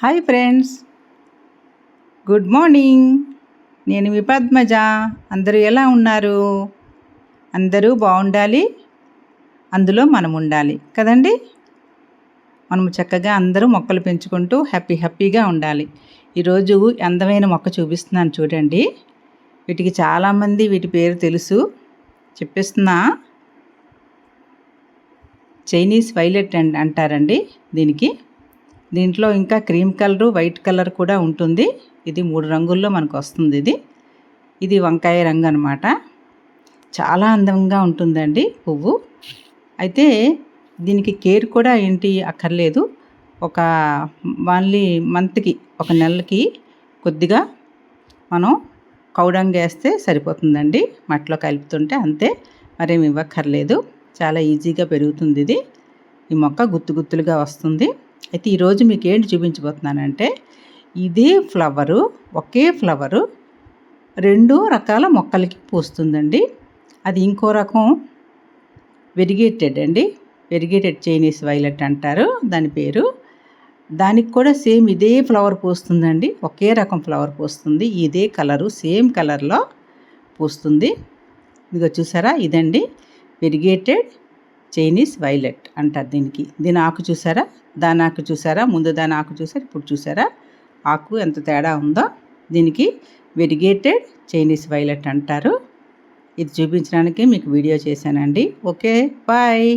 Hi friends, good morning. నేను మీ పద్మజ. అందరూ ఎలా ఉన్నారు? అందరూ బాగుండాలి, అందులో మనం ఉండాలి కదండి. మనము చక్కగా అందరూ మొక్కలు పెంచుకుంటూ హ్యాపీగా ఉండాలి. ఈరోజు అందమైన మొక్క చూపిస్తున్నాను చూడండి. వీటికి చాలామంది వీటి పేరు తెలుసు, చెప్పిస్తున్నా. చైనీస్ వైలెట్ అంటారండి దీంట్లో ఇంకా క్రీమ్ కలరు, వైట్ కలర్ కూడా ఉంటుంది. ఇది 3 రంగుల్లో మనకు వస్తుంది. ఇది వంకాయ రంగు అనమాట. చాలా అందంగా ఉంటుందండి పువ్వు. అయితే దీనికి కేర్ కూడా ఏంటి అక్కర్లేదు. ఒక మంత్కి, ఒక నెలకి కొద్దిగా మనం కౌడంగ్ వేస్తే సరిపోతుందండి. మట్టిలో కలుపుతుంటే అంతే, మరేమి ఇవ్వక్కర్లేదు. చాలా ఈజీగా పెరుగుతుంది ఇది. ఈ మొక్క గుత్తులుగా వస్తుంది. అయితే ఈరోజు మీకు ఏంటి చూపించబోతున్నానంటే, ఇదే ఫ్లవరు, ఒకే ఫ్లవరు 2 రకాల మొక్కలకి పూస్తుందండి. అది ఇంకో రకం వెరిగేటెడ్ అండి. వెరిగేటెడ్ చైనీస్ వైలెట్ అంటారు దాని పేరు. దానికి కూడా సేమ్ ఇదే ఫ్లవర్ పూస్తుందండి. ఒకే రకం ఫ్లవర్ పూస్తుంది. ఇదే కలరు, సేమ్ కలర్లో పూస్తుంది. ఇదిగో చూసారా, ఇదండి వెరిగేటెడ్ చైనీస్ వైలెట్ అంటారు దీని ఆకు చూసారా, దాని ఆకు చూసారా, ముందు దాని ఆకు చూసారా, ఇప్పుడు చూసారా ఆకు ఎంత తేడా ఉందో. దీనికి వెరిగేటెడ్ చైనీస్ వైలెట్ అంటారు. ఇది చూపించడానికి మీకు వీడియో చేశానండి. Okay, bye.